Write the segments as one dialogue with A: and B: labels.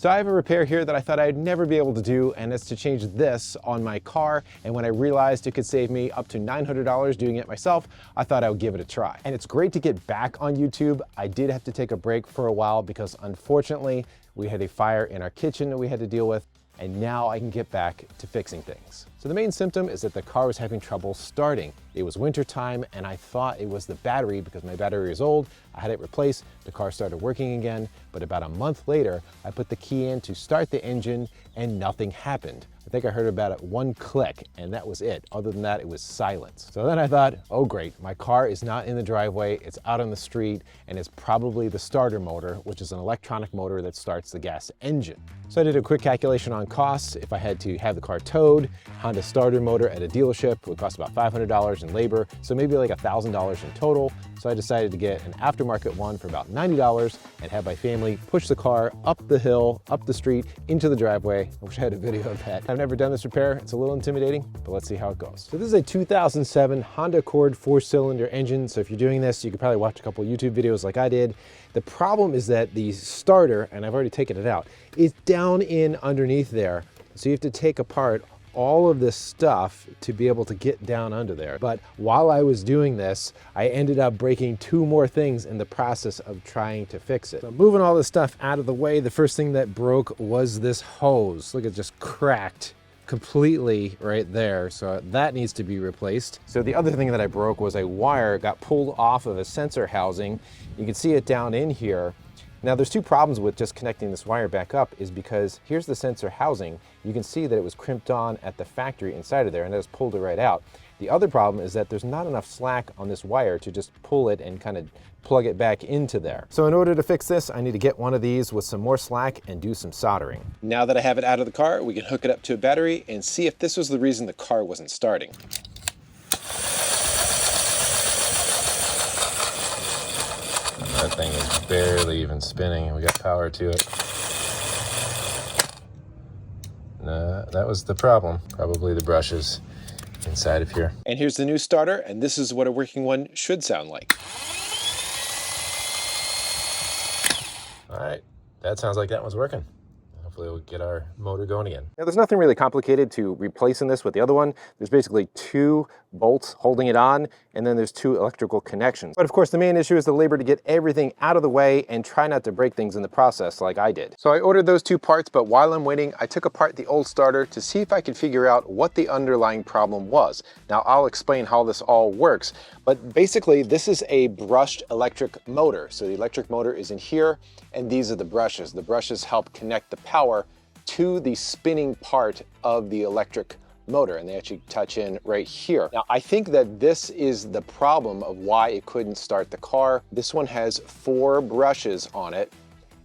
A: So I have a repair here that I thought I'd never be able to do, and it's to change this on my car. And when I realized it could save me up to $900 doing it myself, I thought I would give it a try. And it's great to get back on YouTube. I did have to take a break for a while because unfortunately, we had a fire in our kitchen that we had to deal with, and now I can get back to fixing things. So the main symptom is that the car was having trouble starting. It was winter time and I thought it was the battery because my battery is old. I had it replaced, the car started working again, but about a month later, I put the key in to start the engine and nothing happened. I think I heard about one click and that was it. Other than that, it was silence. So then I thought, oh great, my car is not in the driveway, it's out on the street, and it's probably the starter motor, which is an electronic motor that starts the gas engine. So I did a quick calculation on costs. If I had to have the car towed, Honda starter motor at a dealership would cost about $500 in labor, so maybe like $1,000 in total. So I decided to get an aftermarket one for about $90 and have my family push the car up the hill, up the street, into the driveway. I wish I had a video of that. I've never done this repair. It's a little intimidating, but let's see how it goes. So this is a 2007 Honda Accord 4-cylinder engine. So if you're doing this, you could probably watch a couple of YouTube videos like I did. The problem is that the starter, and I've already taken it out, is down in underneath there. So you have to take apart all of this stuff to be able to get down under there. But while I was doing this, I ended up breaking 2 more things in the process of trying to fix it. So moving all this stuff out of the way, the first thing that broke was this hose. Look, it just cracked completely right there. So that needs to be replaced. So the other thing that I broke was a wire got pulled off of a sensor housing. You can see it down in here. Now there's 2 problems with just connecting this wire back up is because here's the sensor housing. You can see that it was crimped on at the factory inside of there and it just pulled it right out. The other problem is that there's not enough slack on this wire to just pull it and kind of plug it back into there. So in order to fix this, I need to get one of these with some more slack and do some soldering. Now that I have it out of the car, we can hook it up to a battery and see if this was the reason the car wasn't starting. That thing is barely even spinning and we got power to it. No, that was the problem. Probably the brushes inside of here. And here's the new starter, and this is what a working one should sound like. All right, that sounds like that one's working. Hopefully we'll get our motor going again. Now there's nothing really complicated to replacing this with the other one. There's basically 2 bolts holding it on, and then there's 2 electrical connections. But of course the main issue is the labor to get everything out of the way and try not to break things in the process like I did. So I ordered those 2 parts, but while I'm waiting, I took apart the old starter to see if I could figure out what the underlying problem was. Now I'll explain how this all works, but basically this is a brushed electric motor. So the electric motor is in here, and these are the brushes. The brushes help connect the power to the spinning part of the electric motor, and they actually touch in right here. Now, I think that this is the problem of why it couldn't start the car. This one has 4 brushes on it,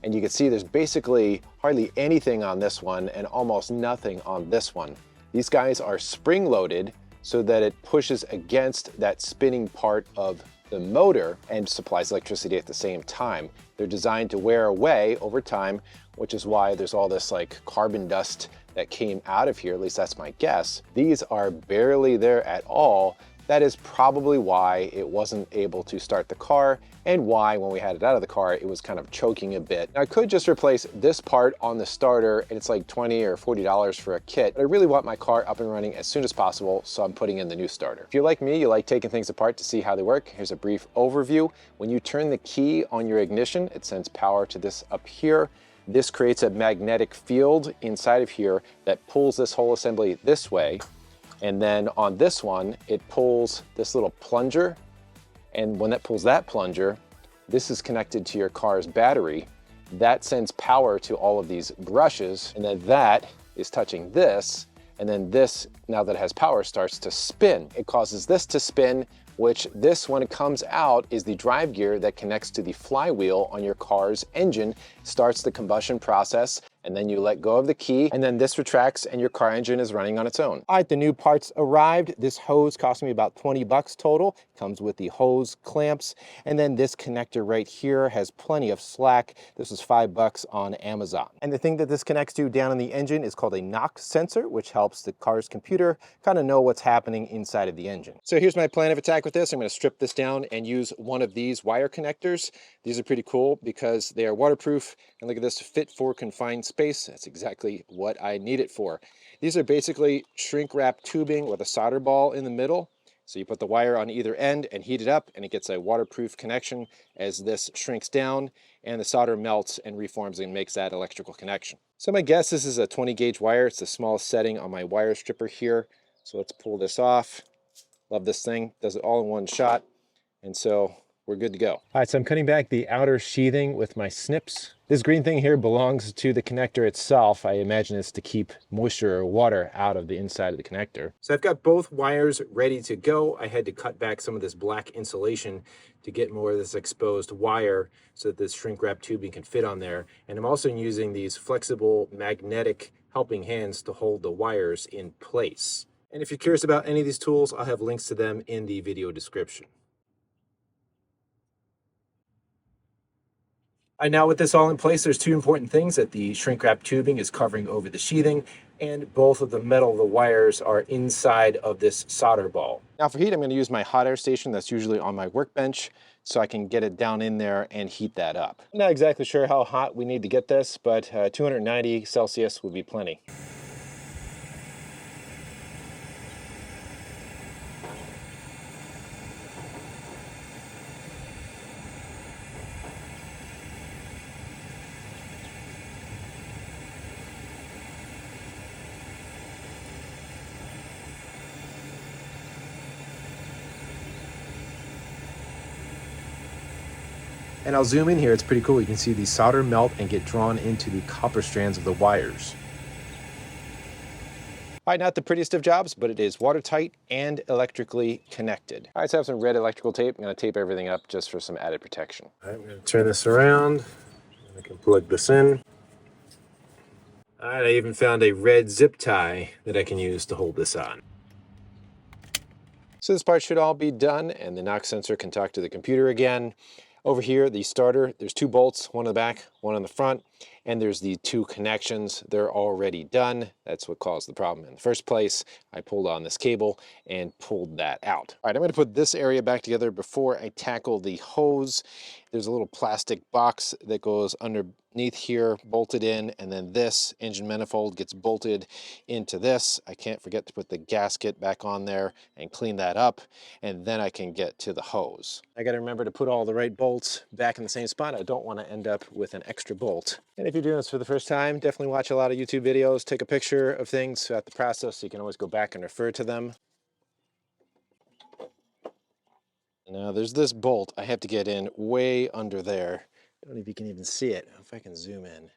A: and you can see there's basically hardly anything on this one and almost nothing on this one. These guys are spring-loaded so that it pushes against that spinning part of the motor and supplies electricity at the same time. They're designed to wear away over time, which is why there's all this like carbon dust that came out of here, at least that's my guess. These are barely there at all. That is probably why it wasn't able to start the car and why when we had it out of the car, it was kind of choking a bit. Now, I could just replace this part on the starter and it's like $20 or $40 for a kit. But I really want my car up and running as soon as possible, so I'm putting in the new starter. If you're like me, you like taking things apart to see how they work, here's a brief overview. When you turn the key on your ignition, it sends power to this up here. This creates a magnetic field inside of here that pulls this whole assembly this way. And then on this one, it pulls this little plunger. And when that pulls that plunger, this is connected to your car's battery. That sends power to all of these brushes. And then that is touching this. And then this, now that it has power, starts to spin. It causes this to spin, which this, when it comes out, is the drive gear that connects to the flywheel on your car's engine, starts the combustion process, and then you let go of the key, and then this retracts and your car engine is running on its own. All right, the new parts arrived. This hose cost me about 20 bucks total. Comes with the hose clamps, and then this connector right here has plenty of slack. This was 5 bucks on Amazon. And the thing that this connects to down in the engine is called a knock sensor, which helps the car's computer kind of know what's happening inside of the engine. So here's my plan of attack with this. I'm going to strip this down and use one of these wire connectors. These are pretty cool because they are waterproof. waterproof, and look at this, fit for confined space. That's exactly what I need it for. These are basically shrink wrap tubing with a solder ball in the middle. So you put the wire on either end and heat it up, and it gets a waterproof connection as this shrinks down and the solder melts and reforms and makes that electrical connection. So my guess, this is a 20 gauge wire. It's the smallest setting on my wire stripper here. So let's pull this off. Love this thing, does it all in one shot. And so we're good to go. All right, so I'm cutting back the outer sheathing with my snips. This green thing here belongs to the connector itself. I imagine it's to keep moisture or water out of the inside of the connector. So I've got both wires ready to go. I had to cut back some of this black insulation to get more of this exposed wire so that this shrink wrap tubing can fit on there. And I'm also using these flexible magnetic helping hands to hold the wires in place. And if you're curious about any of these tools, I'll have links to them in the video description. Now with this all in place, there's two important things: that the shrink wrap tubing is covering over the sheathing, and both of the metal of the wires are inside of this solder ball. Now for heat, I'm going to use my hot air station that's usually on my workbench so I can get it down in there and heat that up. I'm not exactly sure how hot we need to get this, but 290 Celsius would be plenty. And I'll zoom in here, it's pretty cool. You can see the solder melt and get drawn into the copper strands of the wires. All right, not the prettiest of jobs, but it is watertight and electrically connected. All right, so I have some red electrical tape. I'm gonna tape everything up just for some added protection. All right, I'm gonna turn this around. I can plug this in. All right, I even found a red zip tie that I can use to hold this on. So this part should all be done, and the knock sensor can talk to the computer again. Over here, the starter, there's two bolts, one on the back, one on the front, and there's the two connections. They're already done. That's what caused the problem in the first place. I pulled on this cable and pulled that out. All right, I'm gonna put this area back together before I tackle the hose. There's a little plastic box that goes underneath here, bolted in, and then this engine manifold gets bolted into this. I can't forget to put the gasket back on there and clean that up, and then I can get to the hose. I gotta remember to put all the right bolts back in the same spot. I don't wanna end up with an extra bolt. And if you're doing this for the first time, definitely watch a lot of YouTube videos, take a picture of things throughout the process so you can always go back and refer to them. Now there's this bolt I have to get in way under there. Don't know if you can even see it. If I can zoom in.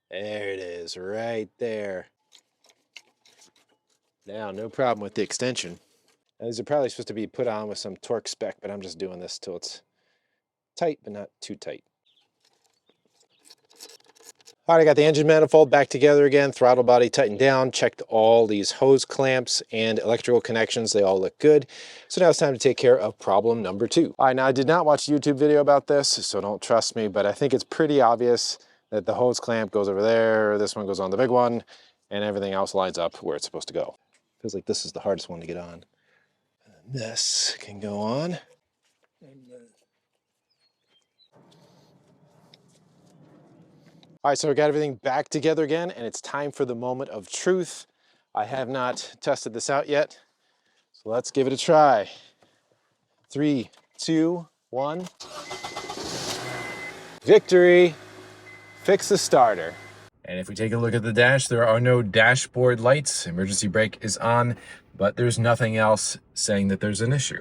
A: There it is, right there. Now, no problem with the extension. Now, these are probably supposed to be put on with some torque spec, but I'm just doing this till it's tight, but not too tight. All right, I got the engine manifold back together again, throttle body tightened down, checked all these hose clamps and electrical connections. They all look good. So now it's time to take care of problem number 2. All right, now I did not watch a YouTube video about this, so don't trust me, but I think it's pretty obvious that the hose clamp goes over there, this one goes on the big one, and everything else lines up where it's supposed to go. Feels like this is the hardest one to get on. And this can go on. All right, so we got everything back together again, and it's time for the moment of truth. I have not tested this out yet, so let's give it a try. 3, 2, 1. Victory! Fix the starter. And if we take a look at the dash, there are no dashboard lights. Emergency brake is on, but there's nothing else saying that there's an issue.